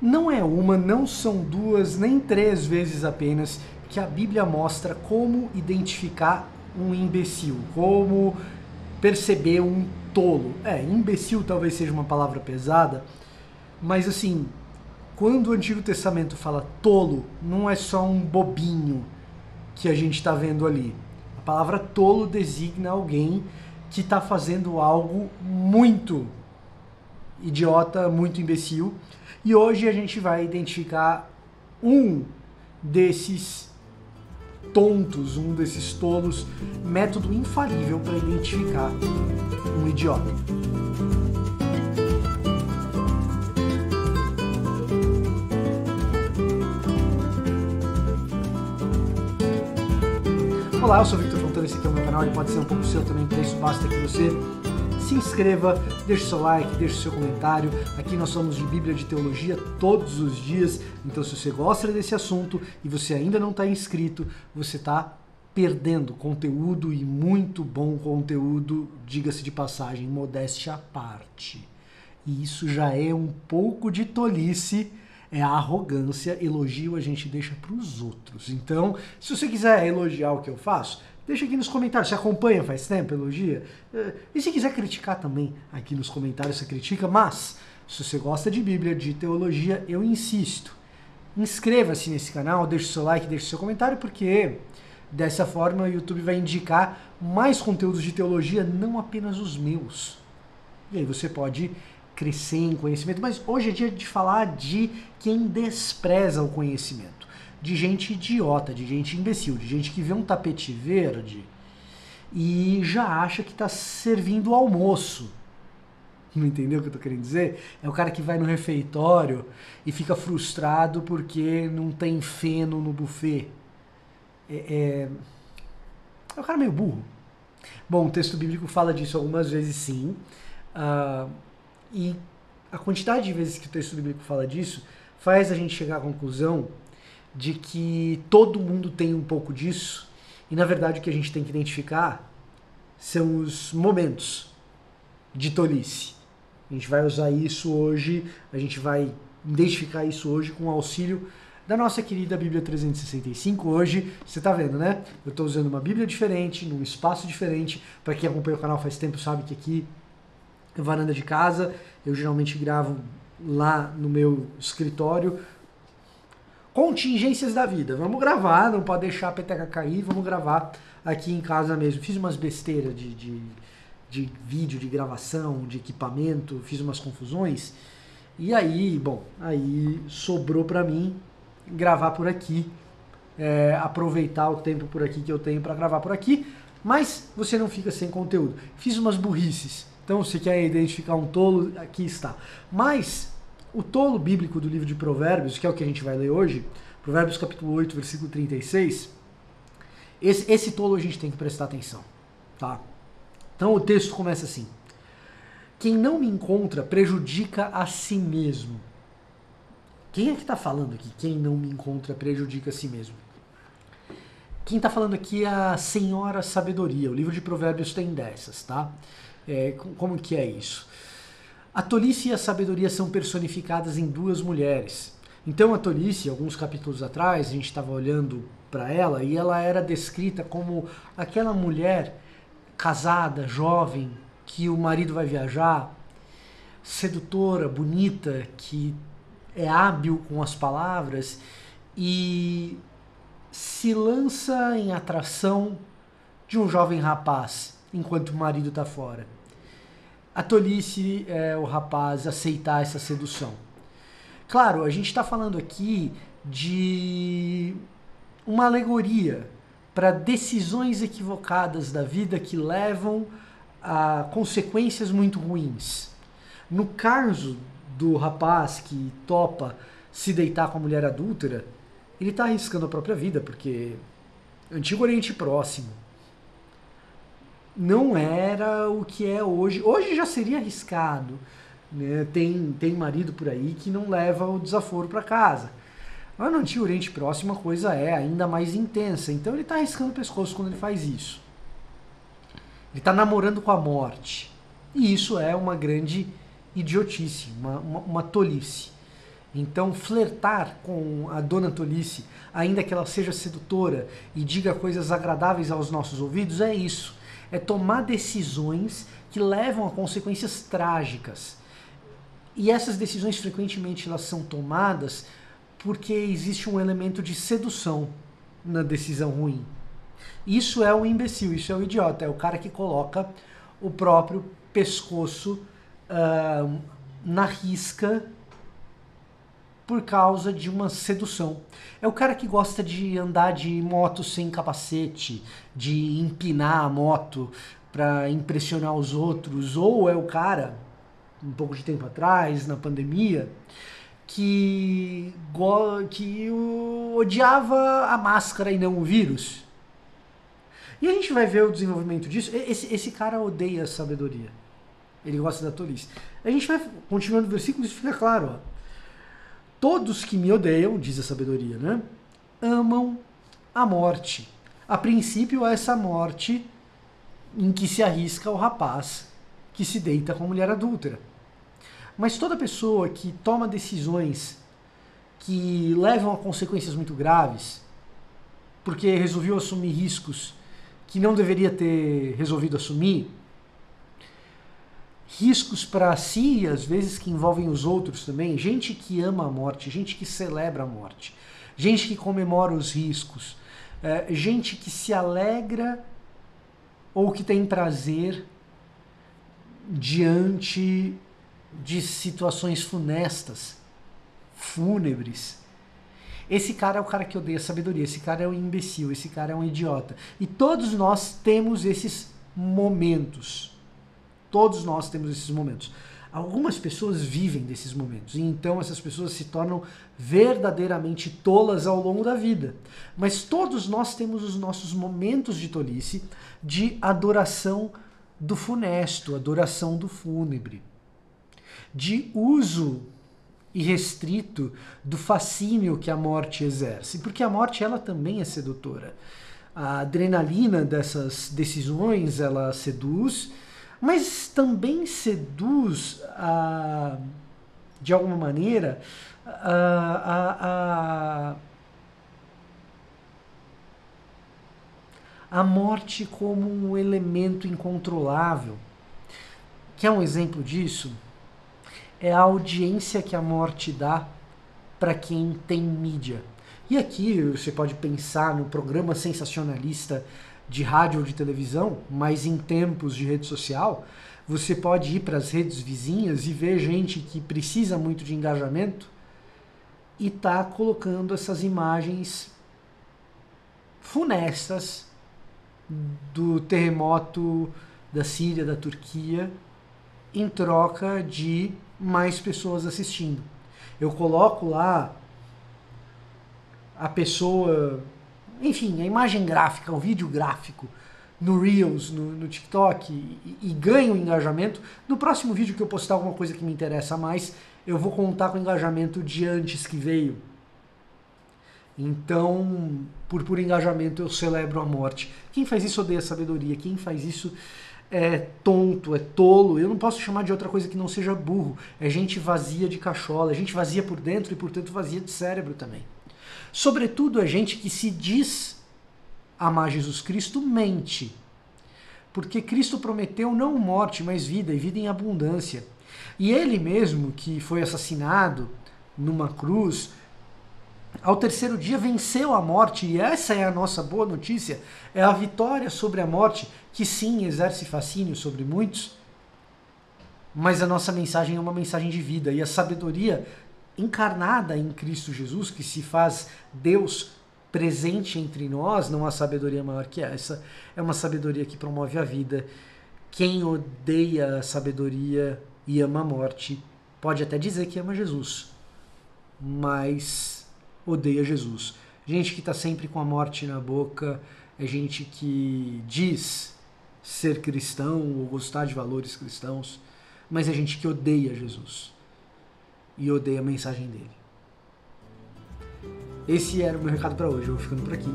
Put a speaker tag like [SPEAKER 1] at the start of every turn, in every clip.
[SPEAKER 1] Não é uma, não são duas, nem três vezes apenas que a Bíblia mostra como identificar um imbecil, como perceber um tolo. Imbecil talvez seja uma palavra pesada, mas assim, quando o Antigo Testamento fala tolo, não é só um bobinho que a gente está vendo ali. A palavra tolo designa alguém que está fazendo algo muito idiota, muito imbecil. E hoje a gente vai identificar um desses tontos, um desses tolos, método infalível para identificar um idiota. Olá, eu sou o Victor Fontana, esse aqui é o meu canal, ele pode ser um pouco seu também, para isso basta que você se inscreva, deixe seu like, deixe seu comentário. Aqui nós somos de Bíblia de Teologia todos os dias, então se você gosta desse assunto e você ainda não está inscrito, você está perdendo conteúdo e muito bom conteúdo, diga-se de passagem, modéstia à parte. E isso já é um pouco de tolice, é a arrogância, elogio a gente deixa para os outros. Então, se você quiser elogiar o que eu faço, deixa aqui nos comentários. Você acompanha faz tempo, elogia? E se quiser criticar também, aqui nos comentários você critica, mas se você gosta de Bíblia, de teologia, eu insisto. Inscreva-se nesse canal, deixe seu like, deixe seu comentário, porque dessa forma o YouTube vai indicar mais conteúdos de teologia, não apenas os meus. E aí você pode crescer em conhecimento, mas hoje é dia de falar de quem despreza o conhecimento, de gente idiota, de gente imbecil, de gente que vê um tapete verde e já acha que está servindo o almoço. Não entendeu o que eu tô querendo dizer? É o cara que vai no refeitório e fica frustrado porque não tem feno no buffet. É o cara meio burro. Bom, o texto bíblico fala disso algumas vezes, sim. E a quantidade de vezes que o texto bíblico fala disso faz a gente chegar à conclusão de que todo mundo tem um pouco disso, e na verdade o que a gente tem que identificar são os momentos de tolice. A gente vai usar isso hoje, a gente vai identificar isso hoje com o auxílio da nossa querida Bíblia 365. Hoje, você tá vendo, né? Eu tô usando uma Bíblia diferente, num espaço diferente. Para quem acompanha o canal faz tempo sabe que aqui é varanda de casa, eu geralmente gravo lá no meu escritório. Contingências da vida, vamos gravar, não pode deixar a peteca cair, vamos gravar aqui em casa mesmo. Fiz umas besteiras de vídeo, de gravação, de equipamento, fiz umas confusões, e aí, bom, aí sobrou pra mim gravar por aqui, aproveitar o tempo por aqui que eu tenho pra gravar por aqui, mas você não fica sem conteúdo. Fiz umas burrices, então se você quer identificar um tolo, aqui está. Mas o tolo bíblico do livro de Provérbios, que é o que a gente vai ler hoje, Provérbios capítulo 8, versículo 36, esse tolo a gente tem que prestar atenção, tá? Então o texto começa assim: quem não me encontra prejudica a si mesmo. Quem é que está falando aqui? Quem não me encontra prejudica a si mesmo. Quem está falando aqui é a Senhora Sabedoria. O livro de Provérbios tem dessas, tá? Como que é isso? A tolice e a sabedoria são personificadas em duas mulheres. Então a tolice, alguns capítulos atrás, a gente estava olhando para ela e ela era descrita como aquela mulher casada, jovem, que o marido vai viajar, sedutora, bonita, que é hábil com as palavras e se lança em atração de um jovem rapaz enquanto o marido está fora. A tolice é o rapaz aceitar essa sedução. Claro, a gente está falando aqui de uma alegoria para decisões equivocadas da vida que levam a consequências muito ruins. No caso do rapaz que topa se deitar com a mulher adúltera, ele está arriscando a própria vida, porque Antigo Oriente Próximo não era o que é hoje. Hoje já seria arriscado, né? Tem marido por aí que não leva o desaforo para casa. Mas no Antigo Oriente Próximo a coisa é ainda mais intensa. Então ele está arriscando o pescoço quando ele faz isso. Ele está namorando com a morte. E isso é uma grande idiotice, uma tolice. Então, flertar com a dona tolice, ainda que ela seja sedutora e diga coisas agradáveis aos nossos ouvidos, é isso. É tomar decisões que levam a consequências trágicas. E essas decisões, frequentemente, elas são tomadas porque existe um elemento de sedução na decisão ruim. Isso é o imbecil, isso é o idiota, é o cara que coloca o próprio pescoço na risca por causa de uma sedução. É o cara que gosta de andar de moto sem capacete, de empinar a moto para impressionar os outros, ou é o cara, um pouco de tempo atrás, na pandemia, que odiava a máscara e não o vírus. E a gente vai ver o desenvolvimento disso. Esse cara odeia a sabedoria. Ele gosta da tolice. A gente vai continuando o versículo e isso fica claro. Ó. Todos que me odeiam, diz a sabedoria, né, amam a morte. A princípio, essa morte em que se arrisca o rapaz que se deita com a mulher adúltera. Mas toda pessoa que toma decisões que levam a consequências muito graves, porque resolveu assumir riscos que não deveria ter resolvido assumir, riscos para si, às vezes que envolvem os outros também, gente que ama a morte, gente que celebra a morte, gente que comemora os riscos, gente que se alegra ou que tem prazer diante de situações funestas, fúnebres. Esse cara é o cara que odeia a sabedoria, esse cara é um imbecil, esse cara é um idiota. E todos nós temos esses momentos. Todos nós temos esses momentos. Algumas pessoas vivem desses momentos, e então essas pessoas se tornam verdadeiramente tolas ao longo da vida. Mas todos nós temos os nossos momentos de tolice, de adoração do funesto, adoração do fúnebre, de uso irrestrito do fascínio que a morte exerce, porque a morte ela também é sedutora. A adrenalina dessas decisões, ela seduz, mas também seduz, de alguma maneira, a morte como um elemento incontrolável. Quer um exemplo disso? É a audiência que a morte dá para quem tem mídia. E aqui você pode pensar no programa sensacionalista de rádio ou de televisão, mas em tempos de rede social, você pode ir para as redes vizinhas e ver gente que precisa muito de engajamento e tá colocando essas imagens funestas do terremoto da Síria, da Turquia, em troca de mais pessoas assistindo. Eu coloco lá a pessoa, enfim, a imagem gráfica, o vídeo gráfico no Reels, no TikTok e ganho engajamento. No próximo vídeo que eu postar alguma coisa que me interessa mais, eu vou contar com o engajamento de antes que veio. Então, por engajamento, eu celebro a morte. Quem faz isso odeia a sabedoria. Quem faz isso é tonto, é tolo. Eu não posso chamar de outra coisa que não seja burro. É gente vazia de cachola, é gente vazia por dentro e, portanto, vazia de cérebro também. Sobretudo, é gente que se diz amar Jesus Cristo, mente. Porque Cristo prometeu não morte, mas vida, e vida em abundância. E ele mesmo, que foi assassinado numa cruz, ao terceiro dia venceu a morte, e essa é a nossa boa notícia, é a vitória sobre a morte, que sim, exerce fascínio sobre muitos, mas a nossa mensagem é uma mensagem de vida, e a sabedoria encarnada em Cristo Jesus, que se faz Deus presente entre nós, não há sabedoria maior que essa, é uma sabedoria que promove a vida. Quem odeia a sabedoria e ama a morte, pode até dizer que ama Jesus, mas odeia Jesus. Gente que está sempre com a morte na boca, é gente que diz ser cristão ou gostar de valores cristãos, mas é gente que odeia Jesus e odeia a mensagem dele. Esse era o meu recado para hoje. Eu vou ficando por aqui.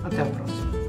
[SPEAKER 1] Até a próxima.